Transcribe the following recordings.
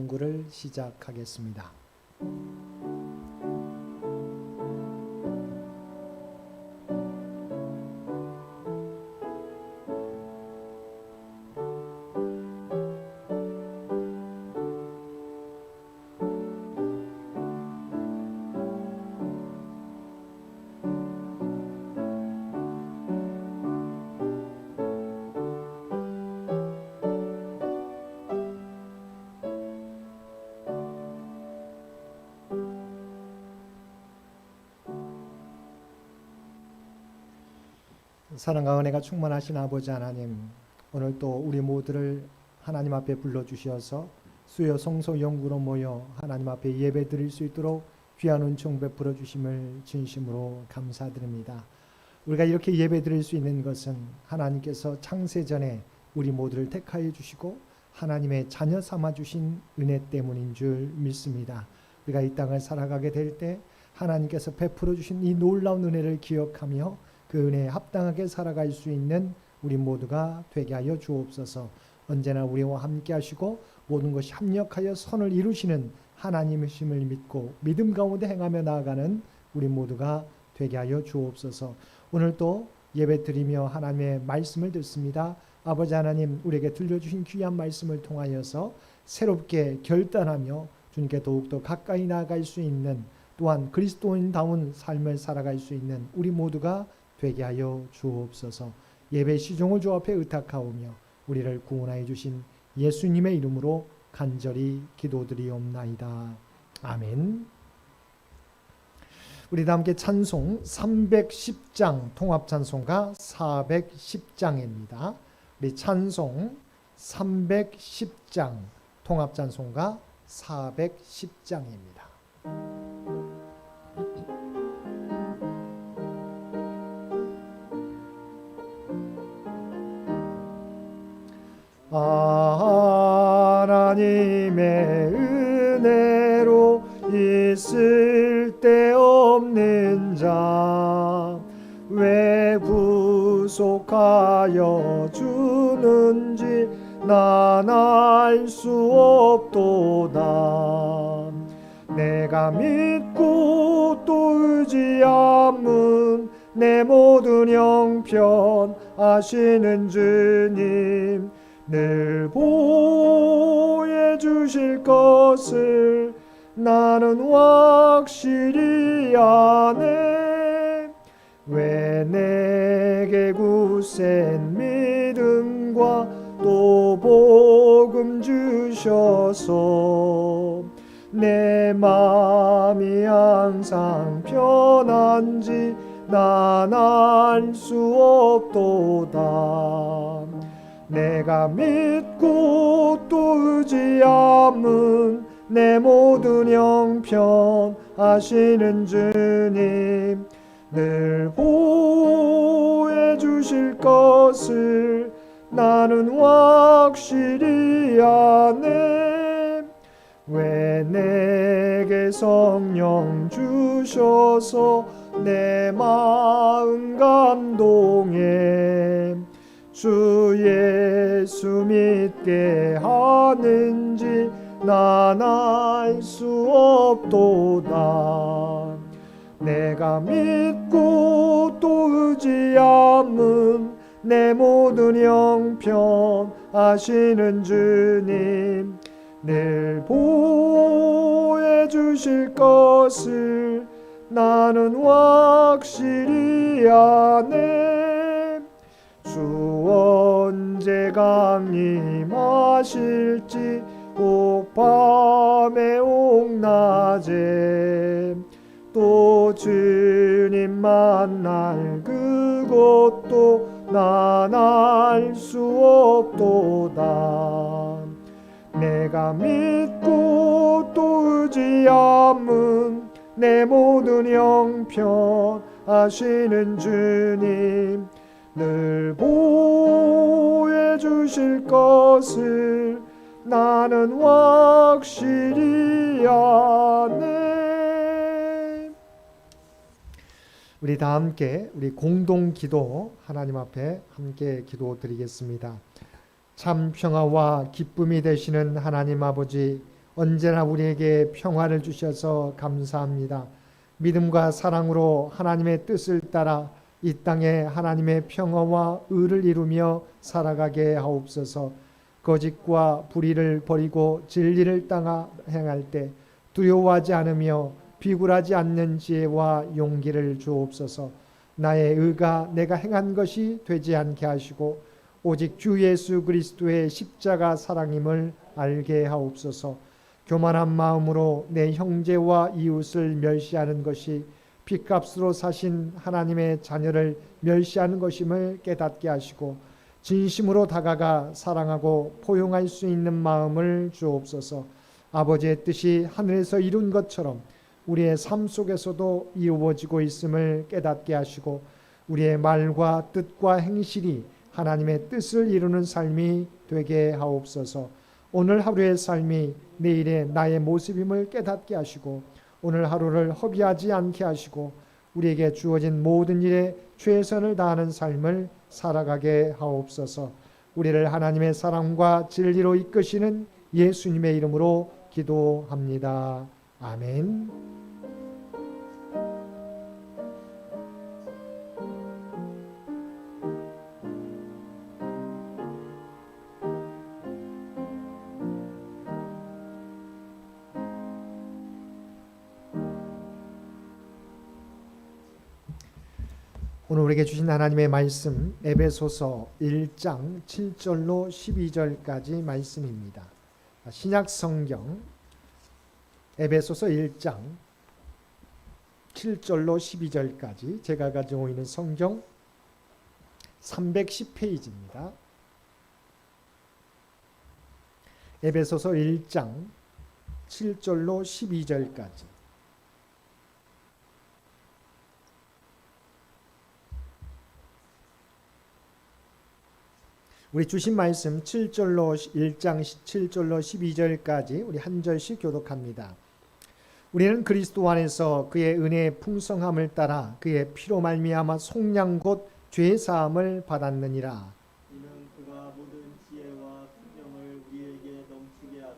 공부를 시작하겠습니다. 사랑과 은혜가 충만하신 아버지 하나님, 오늘 또 우리 모두를 하나님 앞에 불러주셔서 수요 성소 영구로 모여 하나님 앞에 예배 드릴 수 있도록 귀한 은총 베풀어 주심을 진심으로 감사드립니다. 우리가 이렇게 예배 드릴 수 있는 것은 하나님께서 창세전에 우리 모두를 택하여 주시고 하나님의 자녀 삼아 주신 은혜 때문인 줄 믿습니다. 우리가 이 땅을 살아가게 될 때 하나님께서 베풀어 주신 이 놀라운 은혜를 기억하며 그 은혜에 합당하게 살아갈 수 있는 우리 모두가 되게 하여 주옵소서. 언제나 우리와 함께 하시고 모든 것이 합력하여 선을 이루시는 하나님이심을 믿고 믿음 가운데 행하며 나아가는 우리 모두가 되게 하여 주옵소서. 오늘 또 예배 드리며 하나님의 말씀을 듣습니다. 아버지 하나님, 우리에게 들려주신 귀한 말씀을 통하여서 새롭게 결단하며 주님께 더욱더 가까이 나아갈 수 있는, 또한 그리스도인다운 삶을 살아갈 수 있는 우리 모두가 되게 하여 주옵소서. 예배 시종을 주 앞에 의탁하오며 우리를 구원하여 주신 예수님의 이름으로 간절히 기도드리옵나이다. 아멘. 우리 다 함께 찬송 310장, 통합찬송가 410장입니다. 우리 찬송 310장, 통합찬송가 410장입니다. 하나님의 은혜로 있을 데 없는 자 왜 구속하여 주는지 난 알 수 없도다. 내가 믿고 또 의지함은 내 모든 형편 아시는 주님 늘 보호해 주실 것을 나는 확실히 아네. 왜 내게 굳센 믿음과 또 복음 주셔서 내 마음이 항상 편한지 난 알 수 없도다. 내가 믿고 또 의지함은 내 모든 형편 아시는 주님 늘 보호해 주실 것을 나는 확실히 아네. 왜 내게 성령 주셔서 내 마음 감동해 주 예수 믿게 하는지 난 알 수 없도다. 내가 믿고 또 의지함은 내 모든 형편 아시는 주님 늘 보호해 주실 것을 나는 확실히 아네. 주 언제 강림하실지 옥밤에 옥낮에 또 주님 만날 그것도 난 알 수 없도다. 내가 믿고 또 의지함은 내 모든 형편 아시는 주님 늘 보호해 주실 것을 나는 확실히 아네. 우리 다 함께 우리 공동 기도 하나님 앞에 함께 기도 드리겠습니다. 참 평화와 기쁨이 되시는 하나님 아버지, 언제나 우리에게 평화를 주셔서 감사합니다. 믿음과 사랑으로 하나님의 뜻을 따라 이 땅에 하나님의 평화와 의를 이루며 살아가게 하옵소서. 거짓과 불의를 버리고 진리를 따라 행할 때 두려워하지 않으며 비굴하지 않는 지혜와 용기를 주옵소서. 나의 의가 내가 행한 것이 되지 않게 하시고 오직 주 예수 그리스도의 십자가 사랑임을 알게 하옵소서. 교만한 마음으로 내 형제와 이웃을 멸시하는 것이 핏값으로 사신 하나님의 자녀를 멸시하는 것임을 깨닫게 하시고 진심으로 다가가 사랑하고 포용할 수 있는 마음을 주옵소서. 아버지의 뜻이 하늘에서 이룬 것처럼 우리의 삶 속에서도 이루어지고 있음을 깨닫게 하시고 우리의 말과 뜻과 행실이 하나님의 뜻을 이루는 삶이 되게 하옵소서. 오늘 하루의 삶이 내일의 나의 모습임을 깨닫게 하시고 오늘 하루를 허비하지 않게 하시고 우리에게 주어진 모든 일에 최선을 다하는 삶을 살아가게 하옵소서. 우리를 하나님의 사랑과 진리로 이끄시는 예수님의 이름으로 기도합니다. 아멘. 오늘 우리에게 주신 하나님의 말씀 에베소서 1장 7절로 12절까지 말씀입니다. 신약 성경 에베소서 1장 7절로 12절까지 제가 가지고 있는 성경 310페이지입니다. 에베소서 1장 7절로 12절까지 우리 주신 말씀 7절로 1장 7절로 12절까지 우리 한 절씩 교독합니다. 우리는 그리스도 안에서 그의 은혜의 풍성함을 따라 그의 피로 말미암아 속량 곧 죄 사함을 받았느니라. 이는 그가 모든 지혜와 순명을 우리에게 넘치게 하사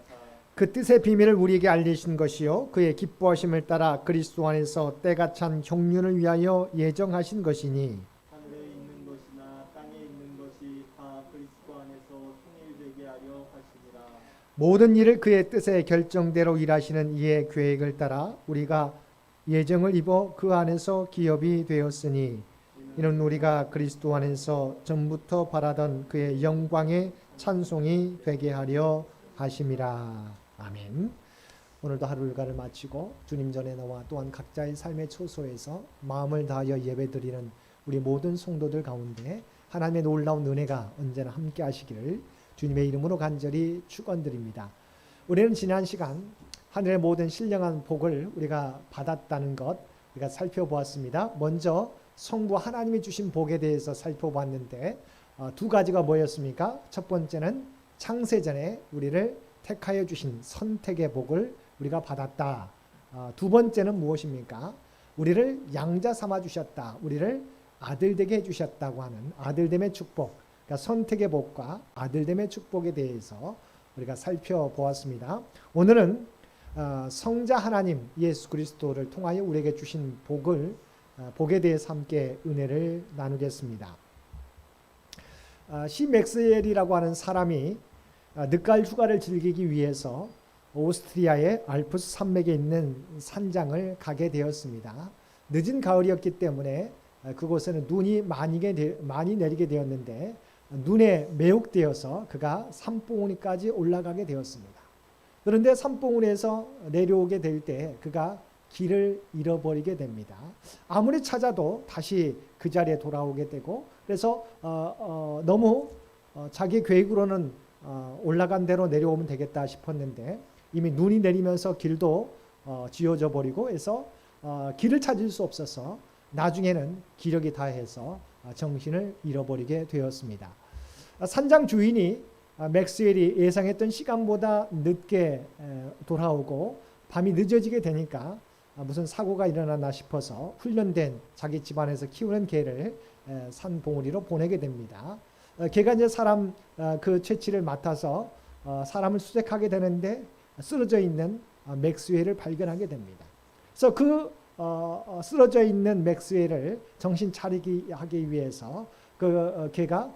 그 뜻의 비밀을 우리에게 알리신 것이요 그의 기뻐하심을 따라 그리스도 안에서 때가 찬 경륜을 위하여 예정하신 것이니 하늘에 있는 것이나 땅에 있는 것이 다 그리스도 안에서 통일되게 하려 하시니라. 모든 일을 그의 뜻의 결정대로 일하시는 이의 계획을 따라 우리가 예정을 입어 그 안에서 기업이 되었으니 이는 우리가 그리스도 안에서 전부터 바라던 그의 영광의 찬송이 되게 하려 하심이라. 아멘. 오늘도 하루 일과를 마치고 주님 전에 나와 또한 각자의 삶의 초소에서 마음을 다하여 예배드리는 우리 모든 성도들 가운데 하나님의 놀라운 은혜가 언제나 함께 하시기를 주님의 이름으로 간절히 축원드립니다. 우리는 지난 시간 하늘의 모든 신령한 복을 우리가 받았다는 것 우리가 살펴보았습니다. 먼저 성부 하나님이 주신 복에 대해서 살펴봤는데 두 가지가 뭐였습니까? 첫 번째는 창세전에 우리를 택하여 주신 선택의 복을 우리가 받았다. 두 번째는 무엇입니까? 우리를 양자 삼아 주셨다. 우리를 아들되게 해주셨다고 하는 아들됨의 축복, 그러니까 선택의 복과 아들됨의 축복에 대해서 우리가 살펴보았습니다. 오늘은 성자 하나님 예수 그리스도를 통하여 우리에게 주신 복에 대해서 함께 은혜를 나누겠습니다. 시 맥스웰이라고 하는 사람이 늦가을 휴가를 즐기기 위해서 오스트리아의 알프스 산맥에 있는 산장을 가게 되었습니다. 늦은 가을이었기 때문에 그곳에는 눈이 많이 내리게 되었는데 눈에 매혹되어서 그가 산봉우리까지 올라가게 되었습니다. 그런데 산봉우리에서 내려오게 될 때 그가 길을 잃어버리게 됩니다. 아무리 찾아도 다시 그 자리에 돌아오게 되고 그래서 너무 자기 계획으로는 올라간 대로 내려오면 되겠다 싶었는데 이미 눈이 내리면서 길도 지어져 버리고 해서 길을 찾을 수 없어서 나중에는 기력이 다해서 정신을 잃어버리게 되었습니다. 산장 주인이 맥스웰이 예상했던 시간보다 늦게 돌아오고 밤이 늦어지게 되니까 무슨 사고가 일어났나 싶어서 훈련된 자기 집안에서 키우는 개를 산봉우리로 보내게 됩니다. 개가 이제 사람 그 채취를 맡아서 사람을 수색하게 되는데 쓰러져 있는 맥스웰을 발견하게 됩니다. 그래서 그 쓰러져 있는 맥스웰을 정신 차리게 하기 위해서 걔가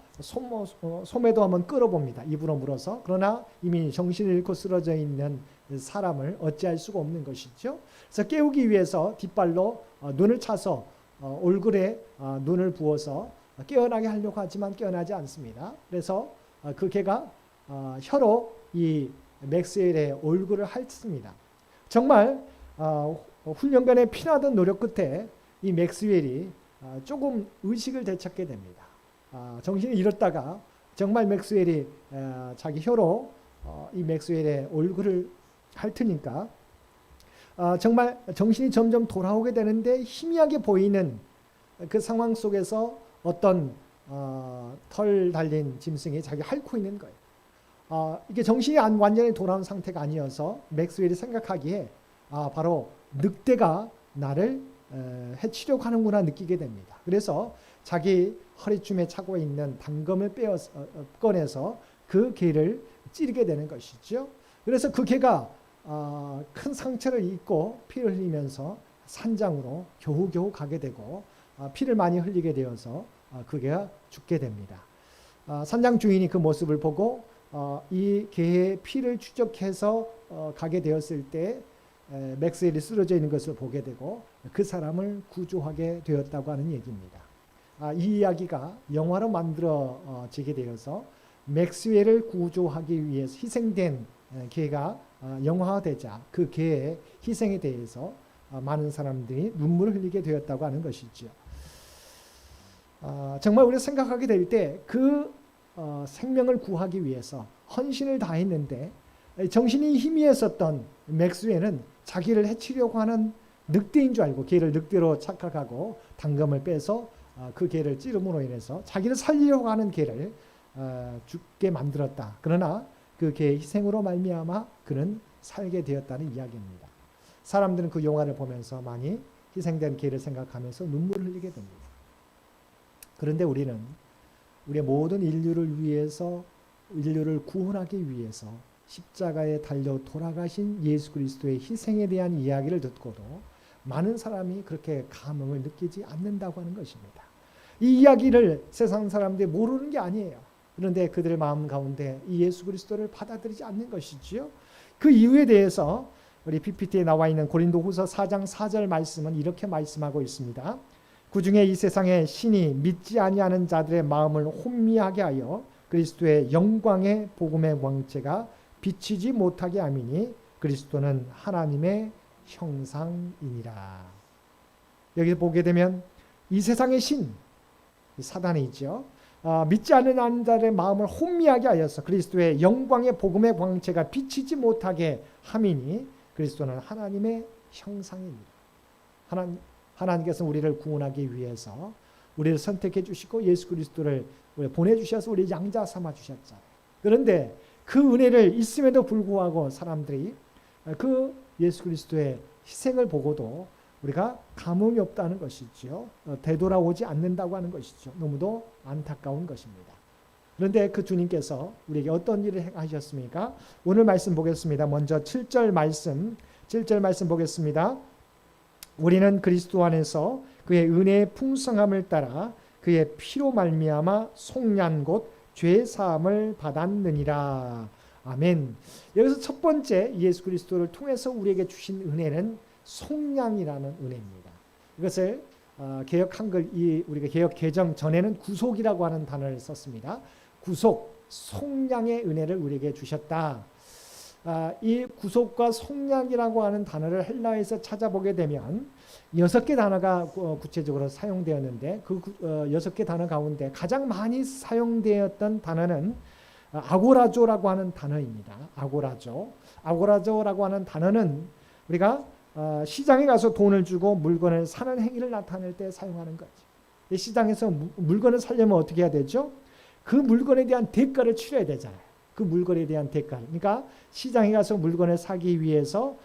소매도 한번 끌어봅니다. 입으로 물어서. 그러나 이미 정신을 잃고 쓰러져 있는 사람을 어찌할 수가 없는 것이죠. 그래서 깨우기 위해서 뒷발로 눈을 차서 얼굴에 눈을 부어서 깨어나게 하려고 하지만 깨어나지 않습니다. 그래서 그 걔가 혀로 이 맥스웰의 얼굴을 핥습니다. 정말 훈련간의 피나던 노력 끝에 이 맥스웰이 조금 의식을 되찾게 됩니다. 정신을 잃었다가 정말 맥스웰이 자기 혀로 이 맥스웰의 얼굴을 핥으니까 정말 정신이 점점 돌아오게 되는데 희미하게 보이는 그 상황 속에서 어떤 털 달린 짐승이 자기 핥고 있는 거예요. 이게 정신이 완전히 돌아온 상태가 아니어서 맥스웰이 생각하기에 바로 늑대가 나를 해치려고 하는구나 느끼게 됩니다. 그래서 자기 허리춤에 차고 있는 단검을 꺼내서 그 개를 찌르게 되는 것이죠. 그래서 그 개가 큰 상처를 입고 피를 흘리면서 산장으로 겨우겨우 가게 되고 피를 많이 흘리게 되어서 그 개가 죽게 됩니다. 산장 주인이 그 모습을 보고 이 개의 피를 추적해서 가게 되었을 때 맥스웰이 쓰러져 있는 것을 보게 되고 그 사람을 구조하게 되었다고 하는 얘기입니다. 이 이야기가 영화로 만들어지게 되어서 맥스웰을 구조하기 위해서 희생된 개가 영화화되자 그 개의 희생에 대해서 많은 사람들이 눈물을 흘리게 되었다고 하는 것이죠. 정말 우리가 생각하게 될 때 그 생명을 구하기 위해서 헌신을 다했는데 정신이 희미했었던 맥스웰은 자기를 해치려고 하는 늑대인 줄 알고 개를 늑대로 착각하고 단검을 빼서 그 개를 찌름으로 인해서 자기를 살리려고 하는 개를 죽게 만들었다. 그러나 그 개의 희생으로 말미암아 그는 살게 되었다는 이야기입니다. 사람들은 그 영화를 보면서 많이 희생된 개를 생각하면서 눈물을 흘리게 됩니다. 그런데 우리는 우리의 모든 인류를 위해서 인류를 구원하기 위해서 십자가에 달려 돌아가신 예수 그리스도의 희생에 대한 이야기를 듣고도 많은 사람이 그렇게 감흥을 느끼지 않는다고 하는 것입니다. 이 이야기를 세상 사람들이 모르는 게 아니에요. 그런데 그들의 마음 가운데 이 예수 그리스도를 받아들이지 않는 것이지요. 그 이유에 대해서 우리 PPT에 나와 있는 고린도후서 4장 4절 말씀은 이렇게 말씀하고 있습니다. 그중에 이 세상에 신이 믿지 아니하는 자들의 마음을 혼미하게 하여 그리스도의 영광의 복음의 광채가 비치지 못하게 함이니 그리스도는 하나님의 형상이니라. 여기서 보게 되면 이 세상의 신, 사단이죠. 믿지 않는 자들의 마음을 혼미하게 하여서 그리스도의 영광의 복음의 광채가 비치지 못하게 함이니 그리스도는 하나님의 형상입니다. 하나님께서 우리를 구원하기 위해서 우리를 선택해 주시고 예수 그리스도를 보내주셔서 우리 양자 삼아 주셨잖아요. 그런데 그 은혜를 있음에도 불구하고 사람들이 그 예수 그리스도의 희생을 보고도 우리가 감흥이 없다는 것이죠. 되돌아오지 않는다고 하는 것이죠. 너무도 안타까운 것입니다. 그런데 그 주님께서 우리에게 어떤 일을 행하셨습니까? 오늘 말씀 보겠습니다. 먼저 7절 말씀 보겠습니다. 우리는 그리스도 안에서 그의 은혜의 풍성함을 따라 그의 피로 말미암아 속량 곧 죄 사함을 받았느니라. 아멘. 여기서 첫 번째 예수 그리스도를 통해서 우리에게 주신 은혜는 속량이라는 은혜입니다. 이것을 개역 한글 우리가 개역 개정 전에는 구속이라고 하는 단어를 썼습니다. 구속, 속량의 은혜를 우리에게 주셨다. 이 구속과 속량이라고 하는 단어를 헬라어에서 찾아보게 되면 6개 단어가 구체적으로 사용되었는데 그 6개 단어 가운데 가장 많이 사용되었던 단어는 아고라조라고 하는 단어입니다. 아고라조라고 하는 단어는 우리가 시장에 가서 돈을 주고 물건을 사는 행위를 나타낼 때 사용하는 거죠. 시장에서 물건을 사려면 어떻게 해야 되죠? 그 물건에 대한 대가를 치러야 되잖아요. 그 물건에 대한 대가. 그러니까 시장에 가서 물건을 사기 위해서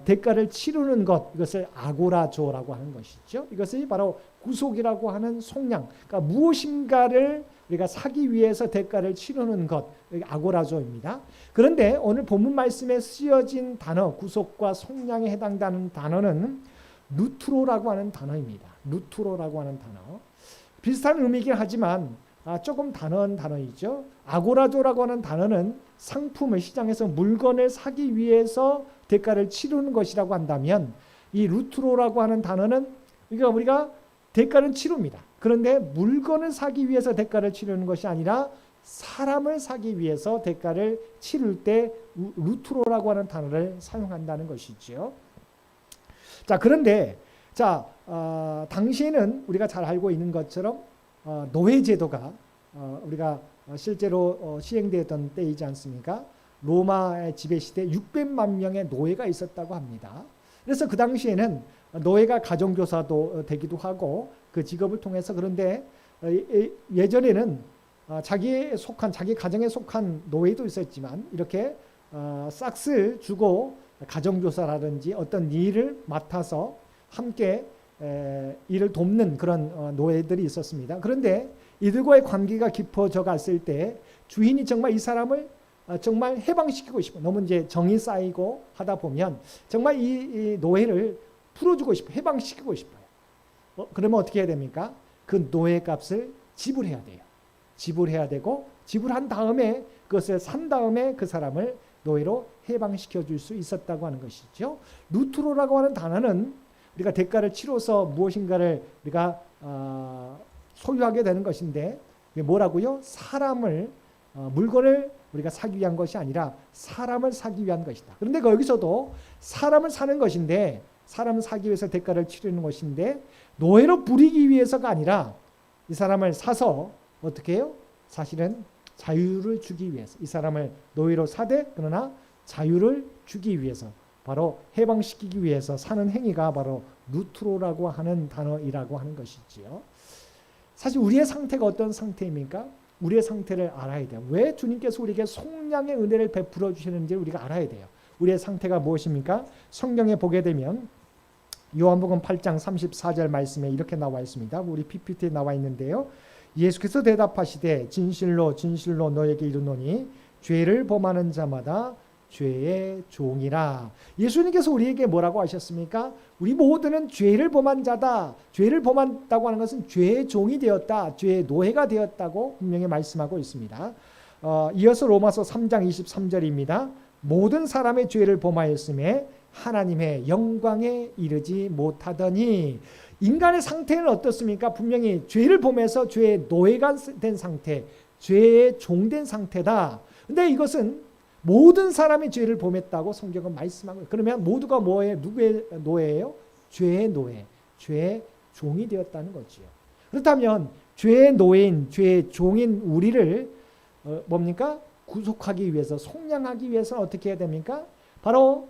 대가를 치르는 것, 이것을 아고라조라고 하는 것이죠. 이것이 바로 구속이라고 하는 속량, 그러니까 무엇인가를 우리가 사기 위해서 대가를 치르는 것, 아고라조입니다. 그런데 오늘 본문 말씀에 쓰여진 단어, 구속과 속량에 해당되는 단어는 누트로라고 하는 단어입니다. 누트로라고 하는 단어. 비슷한 의미이긴 하지만 조금 다른 단어이죠. 아고라조라고 하는 단어는 상품을 시장에서 물건을 사기 위해서 대가를 치르는 것이라고 한다면, 이 루트로라고 하는 단어는 우리가 대가를 치릅니다. 그런데 물건을 사기 위해서 대가를 치르는 것이 아니라 사람을 사기 위해서 대가를 치를 때 루트로라고 하는 단어를 사용한다는 것이죠. 자, 그런데 당시에는 우리가 잘 알고 있는 것처럼 노예제도가 우리가 실제로 시행되었던 때이지 않습니까? 로마의 지배 시대 600만 명의 노예가 있었다고 합니다. 그래서 그 당시에는 노예가 가정교사도 되기도 하고 그 직업을 통해서, 그런데 예전에는 자기 가정에 속한 노예도 있었지만 이렇게 싹쓸 주고 가정교사라든지 어떤 일을 맡아서 함께 일을 돕는 그런 노예들이 있었습니다. 그런데 이들과의 관계가 깊어져 갔을 때 주인이 정말 이 사람을 정말 해방시키고 싶어, 너무 이제 정이 쌓이고 하다 보면 정말 이 노예를 풀어주고 싶어, 해방시키고 싶어요. 그러면 어떻게 해야 됩니까? 그 노예 값을 지불해야 돼요. 지불해야 되고, 지불한 다음에 그것을 산 다음에 그 사람을 노예로 해방시켜 줄 수 있었다고 하는 것이죠. 누트로라고 하는 단어는 우리가 대가를 치러서 무엇인가를 우리가 소유하게 되는 것인데, 이게 뭐라고요? 사람을 물건을 우리가 사기 위한 것이 아니라 사람을 사기 위한 것이다. 그런데 거기서도 사람을 사는 것인데, 사람을 사기 위해서 대가를 치르는 것인데, 노예로 부리기 위해서가 아니라 이 사람을 사서 어떻게 해요? 사실은 자유를 주기 위해서, 이 사람을 노예로 사되 그러나 자유를 주기 위해서, 바로 해방시키기 위해서 사는 행위가 바로 누트로라고 하는 단어이라고 하는 것이지요. 사실 우리의 상태가 어떤 상태입니까? 우리의 상태를 알아야 돼요. 왜 주님께서 우리에게 속량의 은혜를 베풀어 주시는지를 우리가 알아야 돼요. 우리의 상태가 무엇입니까? 성경에 보게 되면 요한복음 8장 34절 말씀에 이렇게 나와 있습니다. 우리 PPT에 나와 있는데요. 예수께서 대답하시되 진실로 진실로 너에게 이르노니 죄를 범하는 자마다 죄의 종이라. 예수님께서 우리에게 뭐라고 하셨습니까? 우리 모두는 죄를 범한 자다. 죄를 범한다고 하는 것은 죄의 종이 되었다, 죄의 노예가 되었다고 분명히 말씀하고 있습니다. 이어서 로마서 3장 23절입니다. 모든 사람의 죄를 범하였음에 하나님의 영광에 이르지 못하더니. 인간의 상태는 어떻습니까? 분명히 죄를 범해서 죄의 노예가 된 상태, 죄의 종된 상태다. 근데 이것은 모든 사람이 죄를 범했다고 성경은 말씀하고, 그러면 모두가 뭐예요? 누구의 노예예요? 죄의 노예, 죄의 종이 되었다는 거지요. 그렇다면 죄의 노예인, 죄의 종인 우리를 뭡니까? 구속하기 위해서, 속량하기 위해서는 어떻게 해야 됩니까? 바로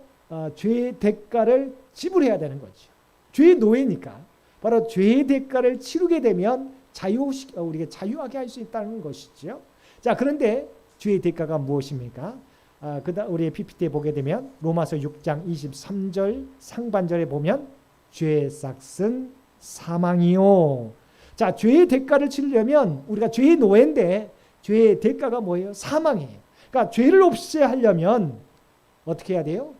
죄의 대가를 지불해야 되는 거죠. 죄의 노예니까 바로 죄의 대가를 치르게 되면 우리가 자유하게 할 수 있다는 것이죠. 자, 그런데 죄의 대가가 무엇입니까? 우리 PPT에 보게 되면 로마서 6장 23절 상반절에 보면 죄의 삭은 사망이요. 자, 죄의 대가를 치르려면 우리가 죄의 노예인데 죄의 대가가 뭐예요? 사망이에요. 그러니까 죄를 없애하려면 어떻게 해야 돼요?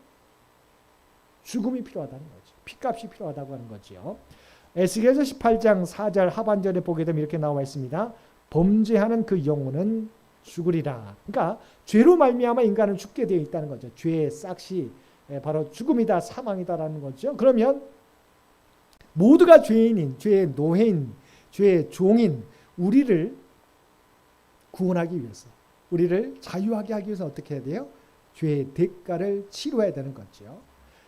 죽음이 필요하다는 거죠. 피값이 필요하다고 하는 거죠. 에스겔서 18장 4절 하반절에 보게 되면 이렇게 나와 있습니다. 범죄하는 그 영혼은 죽으리라. 그러니까 죄로 말미암아 인간은 죽게 되어 있다는 거죠. 죄의 싹이 바로 죽음이다, 사망이다라는 거죠. 그러면 모두가 죄인인, 죄의 노예인, 죄의 종인 우리를 구원하기 위해서, 우리를 자유하게 하기 위해서 어떻게 해야 돼요? 죄의 대가를 치러야 되는 거죠.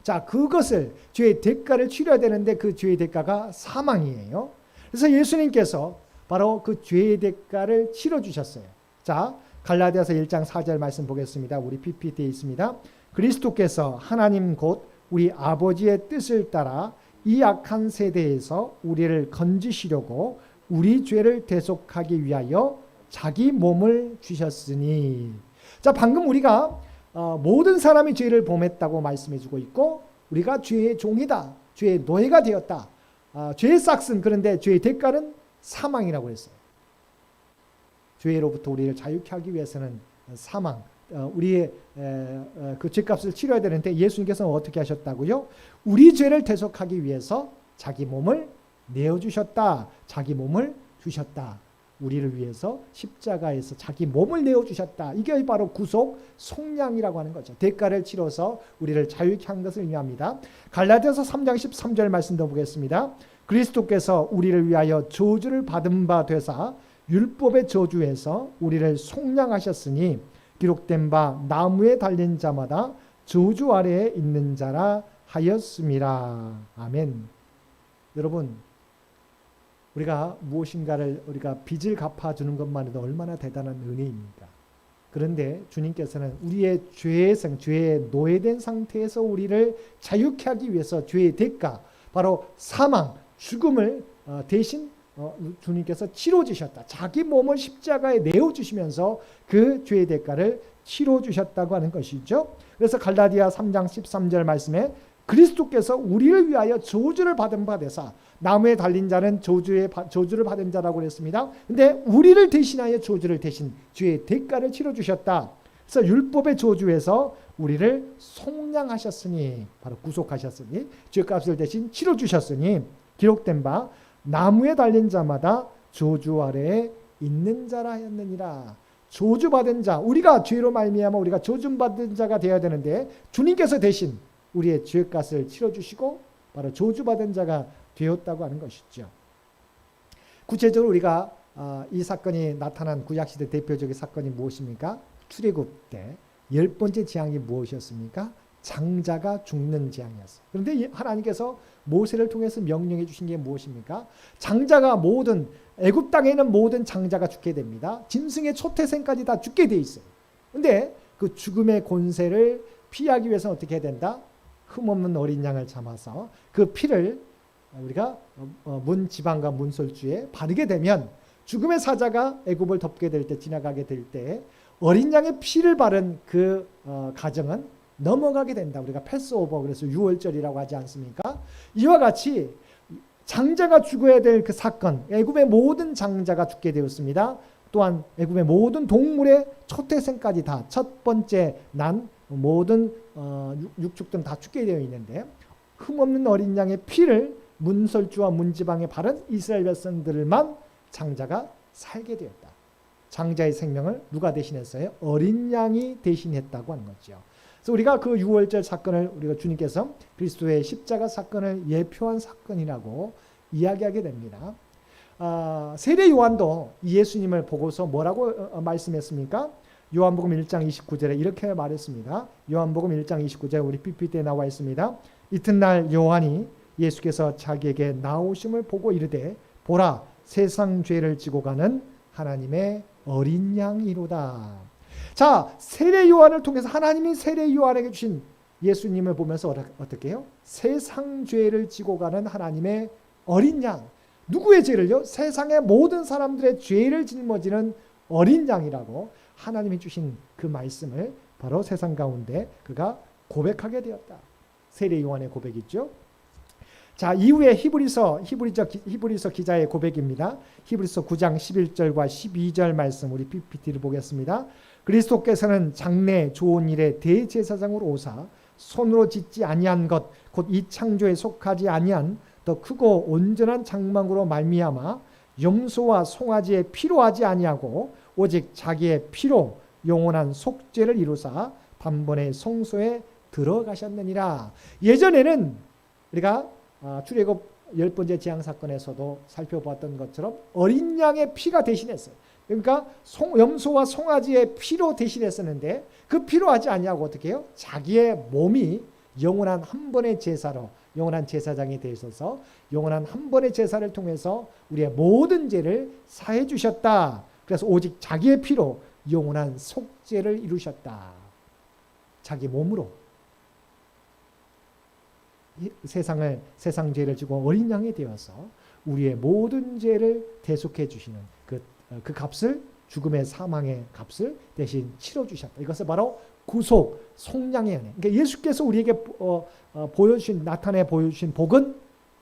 자, 그것을 죄의 대가를 치러야 되는데 그 죄의 대가가 사망이에요. 그래서 예수님께서 바로 그 죄의 대가를 치러 주셨어요. 자, 갈라디아서 1장 4절 말씀 보겠습니다. 우리 PPT에 있습니다. 그리스도께서 하나님 곧 우리 아버지의 뜻을 따라 이 악한 세대에서 우리를 건지시려고 우리 죄를 대속하기 위하여 자기 몸을 주셨으니. 자, 방금 우리가 모든 사람이 죄를 범했다고 말씀해주고 있고 우리가 죄의 종이다, 죄의 노예가 되었다, 죄의 싹슨, 그런데 죄의 대가는 사망이라고 했어요. 죄로부터 우리를 자유케 하기 위해서는 사망, 우리의 그 죄값을 치러야 되는데 예수님께서는 어떻게 하셨다고요? 우리 죄를 대속하기 위해서 자기 몸을 내어주셨다. 자기 몸을 주셨다. 우리를 위해서 십자가에서 자기 몸을 내어주셨다. 이게 바로 구속 속량이라고 하는 거죠. 대가를 치러서 우리를 자유케 한 것을 의미합니다. 갈라디아서 3장 13절 말씀도 보겠습니다. 그리스도께서 우리를 위하여 저주를 받은 바 되사 율법의 저주에서 우리를 속량하셨으니 기록된 바 나무에 달린 자마다 저주 아래에 있는 자라 하였음이라. 아멘. 여러분, 우리가 무엇인가를 우리가 빚을 갚아주는 것만 해도 얼마나 대단한 은혜입니까? 그런데 주님께서는 우리의 죄에 노예된 상태에서 우리를 자유케 하기 위해서 죄의 대가, 바로 사망, 죽음을 대신 주님께서 치러주셨다. 자기 몸을 십자가에 내어주시면서 그 죄의 대가를 치러주셨다고 하는 것이죠. 그래서 갈라디아 3장 13절 말씀에 그리스도께서 우리를 위하여 저주를 받은 바 되사, 나무에 달린 자는 저주를 받은 자라고 그랬습니다. 근데 우리를 대신하여 저주를 대신 죄의 대가를 치러주셨다. 그래서 율법의 저주에서 우리를 속량하셨으니, 바로 구속하셨으니, 죄값을 대신 치러주셨으니 기록된 바 나무에 달린 자마다 저주 아래에 있는 자라 하였느니라. 저주받은 자, 우리가 죄로 말미암아 우리가 저주받은 자가 되어야 되는데 주님께서 대신 우리의 죄값을 치러주시고 바로 저주받은 자가 되었다고 하는 것이죠. 구체적으로 우리가 이 사건이 나타난 구약시대 대표적인 사건이 무엇입니까? 출애굽 때 10번째 재앙이 무엇이었습니까? 장자가 죽는 재앙이었어요. 그런데 하나님께서 모세를 통해서 명령해 주신 게 무엇입니까? 장자가 모든 애굽 땅에 있는 모든 장자가 죽게 됩니다. 짐승의 초태생까지 다 죽게 돼 있어요. 그런데 그 죽음의 권세를 피하기 위해서는 어떻게 해야 된다? 흠없는 어린 양을 잡아서 그 피를 우리가 문 지방과 문설주에 바르게 되면 죽음의 사자가 애굽을 덮게 될 때, 지나가게 될 때 어린 양의 피를 바른 그 가정은 넘어가게 된다. 우리가 패스오버, 그래서 유월절이라고 하지 않습니까? 이와 같이 장자가 죽어야 될 그 사건, 애굽의 모든 장자가 죽게 되었습니다. 또한 애굽의 모든 동물의 초태생까지 다 첫 번째 난 모든 육축 등 다 죽게 되어 있는데 흠없는 어린 양의 피를 문설주와 문지방에 바른 이스라엘 백성들만 장자가 살게 되었다. 장자의 생명을 누가 대신했어요? 어린 양이 대신했다고 하는 거죠. 그래서 우리가 그 유월절 사건을 우리가 주님께서 그리스도의 십자가 사건을 예표한 사건이라고 이야기하게 됩니다. 세례 요한도 예수님을 보고서 뭐라고 말씀했습니까? 요한복음 1장 29절에 이렇게 말했습니다. 요한복음 1장 29절 우리 PPT에 나와 있습니다. 이튿날 요한이 예수께서 자기에게 나오심을 보고 이르되 보라, 세상 죄를 지고 가는 하나님의 어린 양이로다. 자, 세례 요한을 통해서 하나님이 세례 요한에게 주신 예수님을 보면서 어떻게 해요? 세상 죄를 지고 가는 하나님의 어린 양. 누구의 죄를요? 세상의 모든 사람들의 죄를 짊어지는 어린 양이라고 하나님이 주신 그 말씀을 바로 세상 가운데 그가 고백하게 되었다. 세례 요한의 고백이죠. 자, 이후에 히브리서 기자의 고백입니다. 히브리서 9장 11절과 12절 말씀 우리 PPT를 보겠습니다. 그리스도께서는 장래 좋은 일의 대제사장으로 오사 손으로 짓지 아니한 것 곧 이 창조에 속하지 아니한 더 크고 온전한 장막으로 말미암아 염소와 송아지의 피로 하지 아니하고 오직 자기의 피로 영원한 속죄를 이루사 단번에 성소에 들어가셨느니라. 예전에는 우리가 출애굽 10번째 재앙 사건에서도 살펴보았던 것처럼 어린 양의 피가 대신했어요. 그러니까 염소와 송아지의 피로 대신했었는데 그 피로 하지 아니하고 어떻게 해요? 자기의 몸이 영원한 한 번의 제사로 영원한 제사장이 되어 있어서 영원한 한 번의 제사를 통해서 우리의 모든 죄를 사해 주셨다. 그래서 오직 자기의 피로 영원한 속죄를 이루셨다. 자기 몸으로 세상 죄를 지고 어린 양이 되어서 우리의 모든 죄를 대속해 주시는 그 값을, 죽음의 사망의 값을 대신 치러 주셨다. 이것을 바로 구속, 속량의 은혜. 그러니까 예수께서 우리에게 나타내 보여주신 복은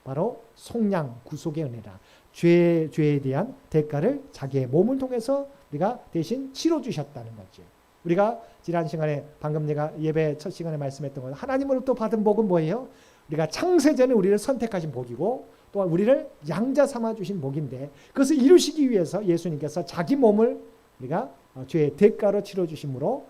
바로 속량, 구속의 은혜다. 죄에 대한 대가를 자기의 몸을 통해서 우리가 대신 치러주셨다는 거죠. 우리가 지난 시간에 방금 내가 예배 첫 시간에 말씀했던 것, 하나님으로부터 받은 복은 뭐예요? 우리가 창세전에 우리를 선택하신 복이고 또한 우리를 양자 삼아 주신 복인데, 그것을 이루시기 위해서 예수님께서 자기 몸을 우리가 죄의 대가로 치러 주심으로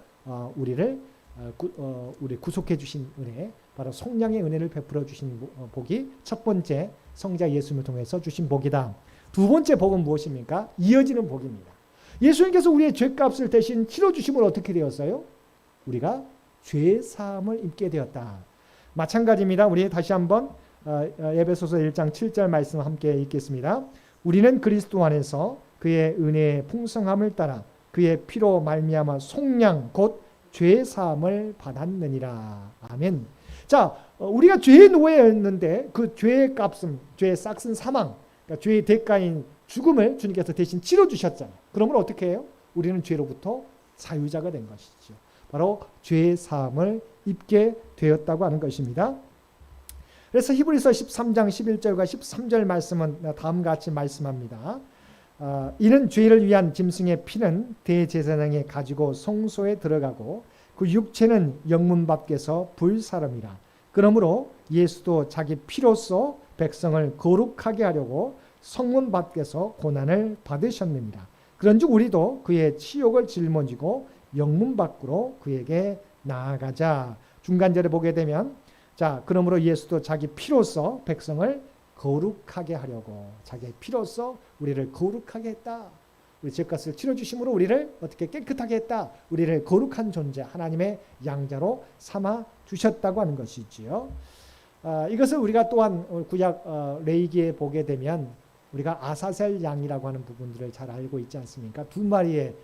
우리 구속해 주신 은혜, 바로 속량의 은혜를 베풀어 주신 복이 첫 번째 성자 예수님을 통해서 주신 복이다. 두 번째 복은 무엇입니까? 이어지는 복입니다. 예수님께서 우리의 죄값을 대신 치러 주심으로 어떻게 되었어요? 우리가 죄 사함을 입게 되었다. 마찬가지입니다. 우리 다시 한번 에베소서 1장 7절 말씀 함께 읽겠습니다. 우리는 그리스도 안에서 그의 은혜의 풍성함을 따라 그의 피로 말미암아 속량 곧 죄 사함을 받았느니라. 아멘. 자, 우리가 죄의 노예였는데 그 죄의 값은, 죄의 싹은 사망, 그러니까 죄의 대가인 죽음을 주님께서 대신 치러 주셨잖아요. 그러면 어떻게 해요? 우리는 죄로부터 자유자가 된 것이죠. 바로 죄의 사함을 입게 되었다고 하는 것입니다. 그래서 히브리서 13장 11절과 13절 말씀은 다음과 같이 말씀합니다. 이는 죄를 위한 짐승의 피는 대제사장이 가지고 성소에 들어가고 그 육체는 영문 밖에서 불사름이라. 그러므로 예수도 자기 피로써 백성을 거룩하게 하려고 성문 밖에서 고난을 받으셨느니라. 그런즉 우리도 그의 치욕을 짊어지고 영문 밖으로 그에게 나아가자. 중간절에 보게 되면, 자, 그러므로 예수도 자기 피로써 백성을 거룩하게 하려고, 자기의 피로써 우리를 거룩하게 했다. 우리 죄값을 치러주심으로 우리를 어떻게 깨끗하게 했다. 우리를 거룩한 존재, 하나님의 양자로 삼아 주셨다고 하는 것이지요. 이것을 우리가 또한 구약 레위기에 보게 되면 우리가 아사셀 양이라고 하는 부분들을 잘 알고 있지 않습니까? 두 마리의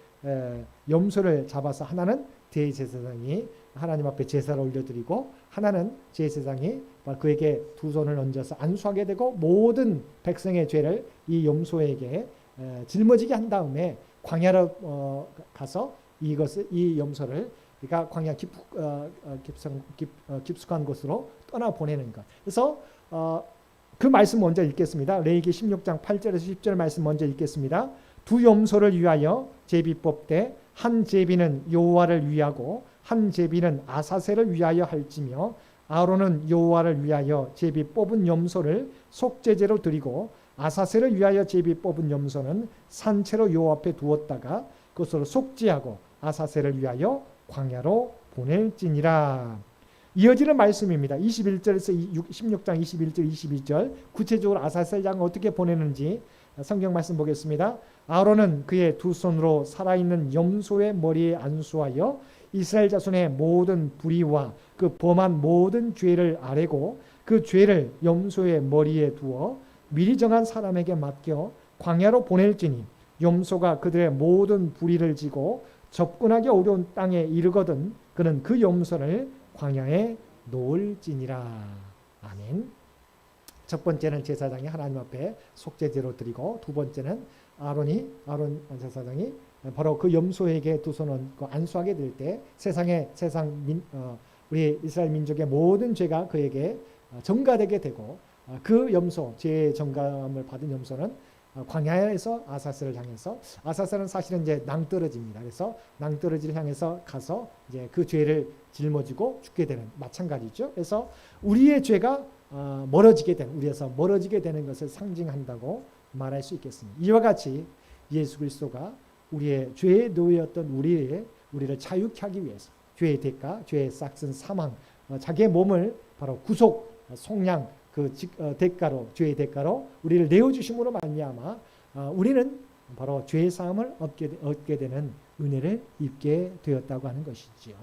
염소를 잡아서 하나는 대제사장이 하나님 앞에 제사를 올려드리고, 하나는 제사장이 그에게 두 손을 얹어서 안수하게 되고, 모든 백성의 죄를 이 염소에게 짊어지게 한 다음에 광야로 가서 이 염소를 그러니까 광야 깊숙한 곳으로 떠나 보내는 것. 그래서 그 말씀 먼저 읽겠습니다. 레위기 16장 8절에서 10절 말씀 먼저 읽겠습니다. 두 염소를 위하여 제비 뽑되 한 제비는 여호와를 위하고 한 제비는 아사셀을 위하여 할지며, 아론은 여호와를 위하여 제비 뽑은 염소를 속죄제로 드리고 아사셀을 위하여 제비 뽑은 염소는 산채로 여호와 앞에 두었다가 그것으로 속죄하고 아사셀을 위하여 광야로 보낼지니라. 이어지는 말씀입니다. 21절에서 16장 21절 22절 구체적으로 아사셀 양을 어떻게 보내는지 성경 말씀 보겠습니다. 아론은 그의 두 손으로 살아있는 염소의 머리에 안수하여 이스라엘 자손의 모든 불의와 그 범한 모든 죄를 아뢰고 그 죄를 염소의 머리에 두어 미리 정한 사람에게 맡겨 광야로 보낼지니, 염소가 그들의 모든 불의를 지고 접근하기 어려운 땅에 이르거든 그는 그 염소를 광야에 놓을지니라. 아멘. 첫 번째는 제사장이 하나님 앞에 속죄제로 드리고, 두 번째는 아론 제사장이 바로 그 염소에게 두 손을 안수하게 될 때 우리 이스라엘 민족의 모든 죄가 그에게 전가되게 되고, 그 염소, 죄의 전감을 받은 염소는 광야에서 아사셀을 향해서, 아사셀은 사실은 이제 낭떠러지입니다. 그래서 낭떠러지를 향해서 가서 이제 그 죄를 짊어지고 죽게 되는, 마찬가지죠. 그래서 우리의 죄가 우리에서 멀어지게 되는 것을 상징한다고 말할 수 있겠습니다. 이와 같이 예수 그리스도가 우리의 죄의 노예였던 우리를 자유케 하기 위해서 죄의 대가, 죄의 싹은 사망, 자기의 몸을 바로 구속, 속량, 그 대가로, 죄의 대가로 우리를 내어주심으로 말미암아 우리는 바로 죄의 사함을 얻게 되는 은혜를 입게 되었다고 하는 것이지요.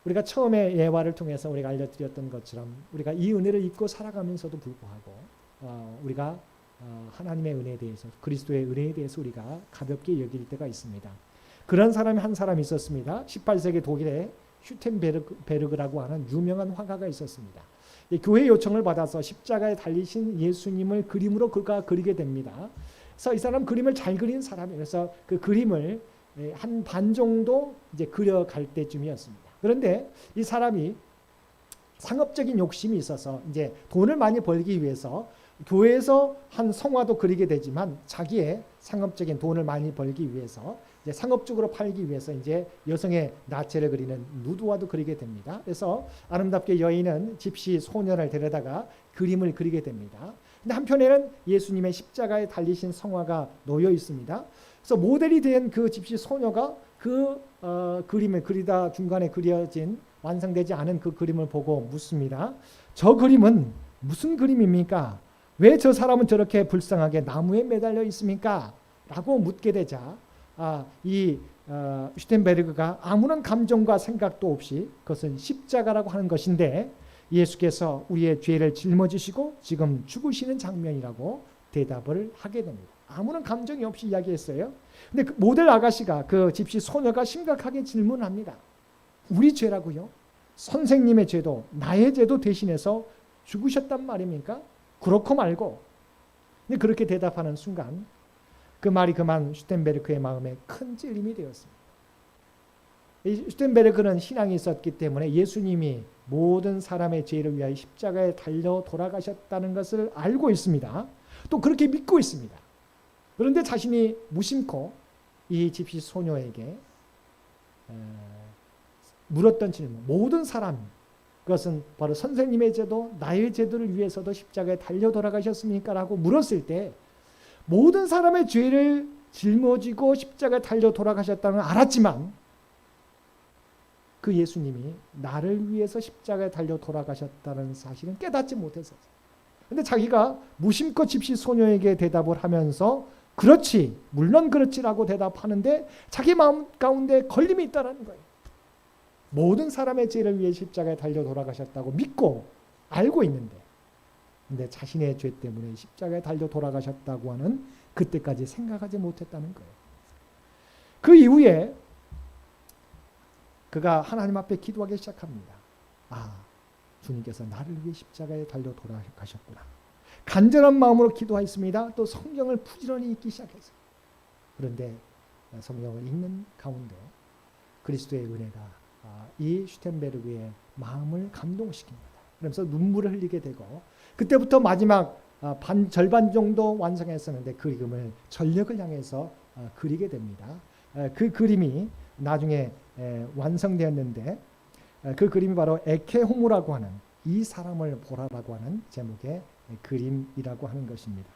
우리가 처음에 예화를 통해서 우리가 알려드렸던 것처럼 우리가 이 은혜를 입고 살아가면서도 불구하고 우리가 하나님의 은혜에 대해서, 그리스도의 은혜에 대해서 우리가 가볍게 여길 때가 있습니다. 그런 사람이 한 사람이 있었습니다. 18세기 독일에 슈텐베르그라고 하는 유명한 화가가 있었습니다. 교회 요청을 받아서 십자가에 달리신 예수님을 그림으로 그가 그리게 됩니다. 그래서 이 사람 그림을 잘 그린 사람이에요. 그래서 그 그림을 한 반 정도 이제 그려갈 때쯤이었습니다. 그런데 이 사람이 상업적인 욕심이 있어서 이제 돈을 많이 벌기 위해서 교회에서 한 성화도 그리게 되지만 자기의 상업적인 돈을 많이 벌기 위해서 이제 상업적으로 팔기 위해서 이제 여성의 나체를 그리는 누드화도 그리게 됩니다. 그래서 아름답게 여인은 집시 소년을 데려다가 그림을 그리게 됩니다. 근데 한편에는 예수님의 십자가에 달리신 성화가 놓여 있습니다. 그래서 모델이 된 그 집시 소녀가 그 그림을 그리다 중간에 그려진 완성되지 않은 그 그림을 보고 묻습니다. 저 그림은 무슨 그림입니까? 왜 저 사람은 저렇게 불쌍하게 나무에 매달려 있습니까? 라고 묻게 되자 이 슈텐베르그가 아무런 감정과 생각도 없이 그것은 십자가라고 하는 것인데 예수께서 우리의 죄를 짊어지시고 지금 죽으시는 장면이라고 대답을 하게 됩니다. 아무런 감정이 없이 이야기했어요. 근데 그 모델 아가씨가 그 집시 소녀가 심각하게 질문합니다. 우리 죄라고요? 선생님의 죄도 나의 죄도 대신해서 죽으셨단 말입니까? 그렇고 말고. 근데 그렇게 대답하는 순간 그 말이 그만 슈텐베르크의 마음에 큰 찔림이 되었습니다. 이 슈텐베르크는 신앙이 있었기 때문에 예수님이 모든 사람의 죄를 위하여 십자가에 달려 돌아가셨다는 것을 알고 있습니다. 또 그렇게 믿고 있습니다. 그런데 자신이 무심코 이 집시 소녀에게 물었던 질문, 모든 사람, 그것은 바로 선생님의 죄도 나의 죄들을 위해서도 십자가에 달려 돌아가셨습니까? 라고 물었을 때 모든 사람의 죄를 짊어지고 십자가에 달려 돌아가셨다는 걸 알았지만 그 예수님이 나를 위해서 십자가에 달려 돌아가셨다는 사실은 깨닫지 못했었어요. 그런데 자기가 무심코 집시 소녀에게 대답을 하면서 그렇지, 물론 그렇지라고 대답하는데 자기 마음 가운데 걸림이 있다는 거예요. 모든 사람의 죄를 위해 십자가에 달려 돌아가셨다고 믿고 알고 있는데 근데 자신의 죄 때문에 십자가에 달려 돌아가셨다고 하는 그때까지 생각하지 못했다는 거예요. 그 이후에 그가 하나님 앞에 기도하기 시작합니다. 주님께서 나를 위해 십자가에 달려 돌아가셨구나. 간절한 마음으로 기도하였습니다. 또 성경을 부지런히 읽기 시작했어요. 그런데 성경을 읽는 가운데 그리스도의 은혜가 이 슈텐베르그의 마음을 감동시킵니다. 그러면서 눈물을 흘리게 되고 그때부터 마지막 절반 정도 완성했었는데 그림을 전력을 향해서 그리게 됩니다. 그 그림이 나중에 완성되었는데 그 그림이 바로 에케호무라고 하는 이 사람을 보라라고 하는 제목의 그림이라고 하는 것입니다.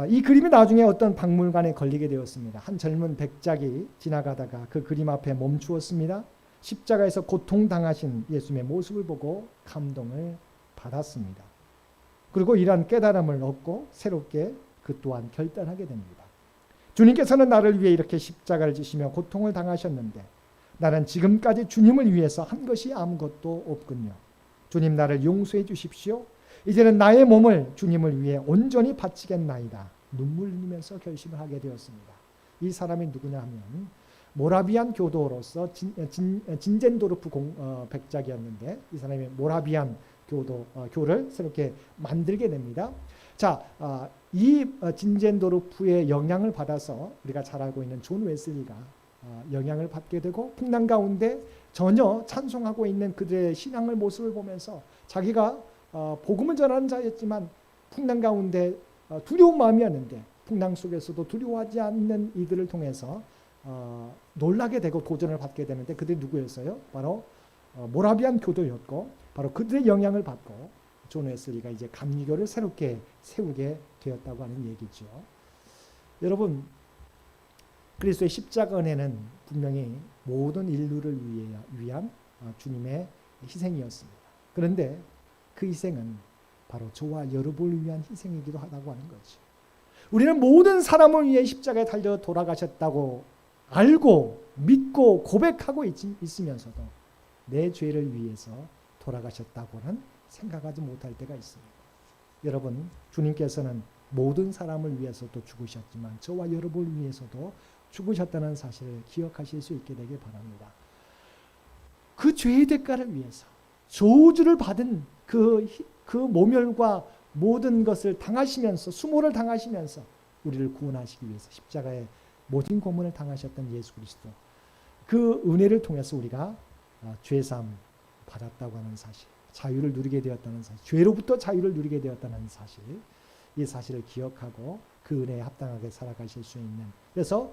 이 그림이 나중에 어떤 박물관에 걸리게 되었습니다. 한 젊은 백작이 지나가다가 그 그림 앞에 멈추었습니다. 십자가에서 고통당하신 예수님의 모습을 보고 감동을 받았습니다. 그리고 이러한 깨달음을 얻고 새롭게 그 또한 결단하게 됩니다. 주님께서는 나를 위해 이렇게 십자가를 지시며 고통을 당하셨는데 나는 지금까지 주님을 위해서 한 것이 아무것도 없군요. 주님 나를 용서해 주십시오. 이제는 나의 몸을 주님을 위해 온전히 바치겠나이다. 눈물 흘리면서 결심을 하게 되었습니다. 이 사람이 누구냐 하면 모라비안 교도로서 진젠도르프 백작이었는데 이 사람이 모라비안 교를 새롭게 만들게 됩니다. 자, 이 진젠도르프의 영향을 받아서 우리가 잘 알고 있는 존 웨슬리가 영향을 받게 되고 풍랑 가운데 전혀 찬송하고 있는 그들의 신앙의 모습을 보면서 자기가 복음을 전하는 자였지만 풍랑 가운데 두려운 마음이었는데 풍랑 속에서도 두려워하지 않는 이들을 통해서 놀라게 되고 도전을 받게 되는데 그들이 누구였어요? 바로 모라비안 교도였고 바로 그들의 영향을 받고 존 웨슬리가 이제 감리교를 새롭게 세우게 되었다고 하는 얘기죠. 여러분 그리스도의 십자가 은혜는 분명히 모든 인류를 위한 주님의 희생이었습니다. 그런데 그 희생은 바로 저와 여러분을 위한 희생이기도 하다고 하는 거죠. 우리는 모든 사람을 위해 십자가에 달려 돌아가셨다고 알고 믿고 고백하고 있으면서도 내 죄를 위해서 돌아가셨다고는 생각하지 못할 때가 있습니다. 여러분 주님께서는 모든 사람을 위해서도 죽으셨지만 저와 여러분을 위해서도 죽으셨다는 사실을 기억하실 수 있게 되길 바랍니다. 그 죄의 대가를 위해서 저주를 받은 그 모멸과 모든 것을 당하시면서 수모를 당하시면서 우리를 구원하시기 위해서 십자가에 모진 고문을 당하셨던 예수 그리스도, 그 은혜를 통해서 우리가 죄사함 받았다고 하는 사실, 자유를 누리게 되었다는 사실, 죄로부터 자유를 누리게 되었다는 사실, 이 사실을 기억하고 그 은혜에 합당하게 살아가실 수 있는, 그래서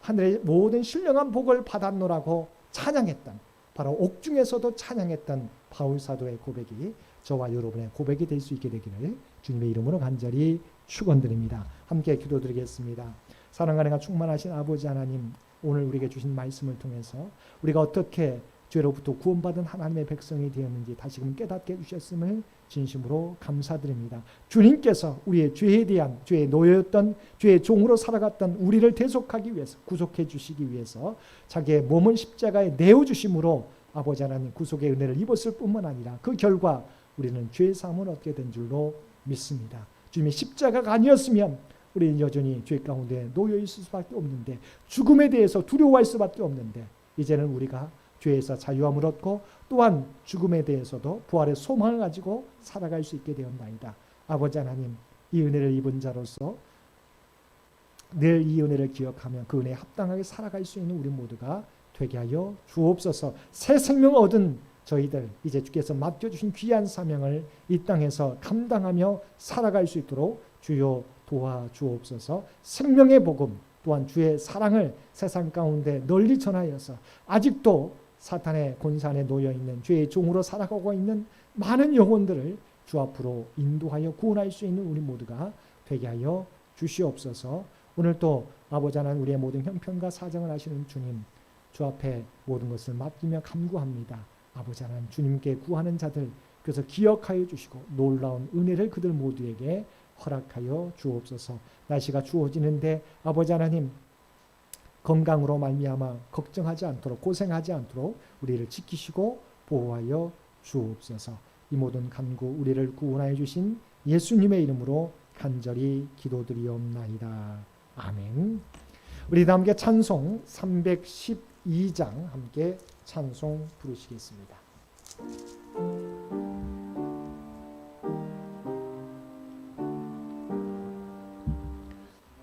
하늘의 모든 신령한 복을 받았노라고 찬양했던, 바로 옥중에서도 찬양했던 바울 사도의 고백이 저와 여러분의 고백이 될 수 있게 되기를 주님의 이름으로 간절히 축원드립니다. 함께 기도드리겠습니다. 사랑과 은혜가 충만하신 아버지 하나님, 오늘 우리에게 주신 말씀을 통해서 우리가 어떻게 죄로부터 구원받은 하나님의 백성이 되었는지 다시금 깨닫게 해주셨음을 진심으로 감사드립니다. 주님께서 우리의 죄에 대한, 죄에 놓여있던, 죄의 종으로 살아갔던 우리를 대속하기 위해서, 구속해 주시기 위해서 자기의 몸을 십자가에 내어주심으로 아버지 하나님 구속의 은혜를 입었을 뿐만 아니라 그 결과 우리는 죄의 사함을 얻게 된 줄로 믿습니다. 주님의 십자가가 아니었으면 우리는 여전히 죄 가운데 놓여 있을 수밖에 없는데, 죽음에 대해서 두려워할 수밖에 없는데, 이제는 우리가 죄에서 자유함을 얻고 또한 죽음에 대해서도 부활의 소망을 가지고 살아갈 수 있게 되었나이다. 아버지 하나님, 이 은혜를 입은 자로서 늘 이 은혜를 기억하며 그 은혜에 합당하게 살아갈 수 있는 우리 모두가 되게 하여 주옵소서. 새 생명 얻은 저희들, 이제 주께서 맡겨주신 귀한 사명을 이 땅에서 감당하며 살아갈 수 있도록 주여 도와주옵소서. 생명의 복음 또한 주의 사랑을 세상 가운데 널리 전하여서 아직도 사탄의 권세 안에 놓여있는 죄의 종으로 살아가고 있는 많은 영혼들을 주 앞으로 인도하여 구원할 수 있는 우리 모두가 되게 하여 주시옵소서. 오늘 또 아버지 하나님, 우리의 모든 형편과 사정을 아시는 주님, 주 앞에 모든 것을 맡기며 간구합니다. 아버지 하나님, 주님께 구하는 자들, 그래서 기억하여 주시고 놀라운 은혜를 그들 모두에게 허락하여 주옵소서. 날씨가 추워지는데 아버지 하나님, 건강으로 말미암아 걱정하지 않도록, 고생하지 않도록 우리를 지키시고 보호하여 주옵소서. 이 모든 간구 우리를 구원하여 주신 예수님의 이름으로 간절히 기도드리옵나이다. 아멘. 우리 다 함께 찬송 312장 함께 찬송 부르시겠습니다.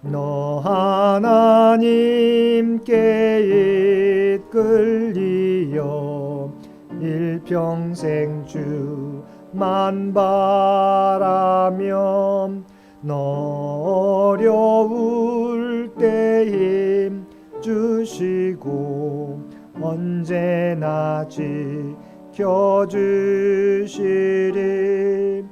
너 하나님께 이끌리어 일평생 주만 바라며 너 어려울 때 힘 주시고 언제나 지켜주시리.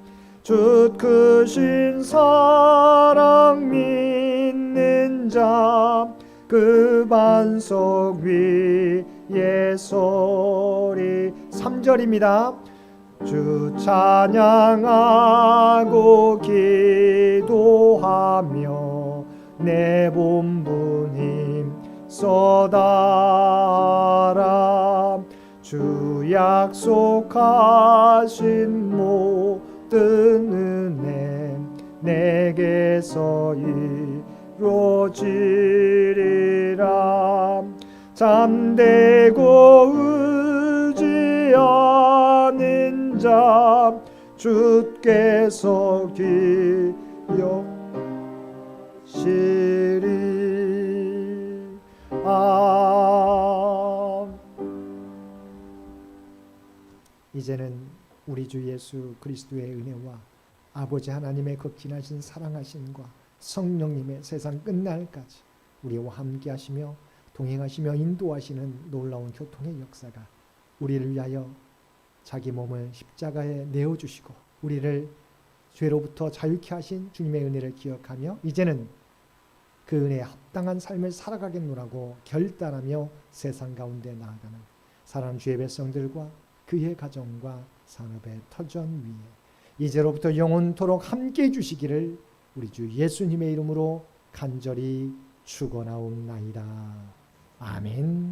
주 크신 사랑 믿는 자 그 반석 위에 서리. 3절입니다. 주 찬양하고 기도하며 내 본분 힘 쏟아라. 주 약속하신 모든 은혜 내게서 이루어지리라. 잠들고 의지하는 자 주께서 기억시리. 이제는 우리 주 예수 그리스도의 은혜와 아버지 하나님의 극진하신 사랑하심과 성령님의 세상 끝날까지 우리와 함께 하시며 동행하시며 인도하시는 놀라운 교통의 역사가 우리를 위하여 자기 몸을 십자가에 내어주시고 우리를 죄로부터 자유케 하신 주님의 은혜를 기억하며 이제는 그 은혜에 합당한 삶을 살아가겠노라고 결단하며 세상 가운데 나아가는 사랑하는 주의 백성들과 그의 가정과 산업의 터전 위에 이제로부터 영원토록 함께 해주시기를 우리 주 예수님의 이름으로 간절히 축원하옵나이다. 아멘.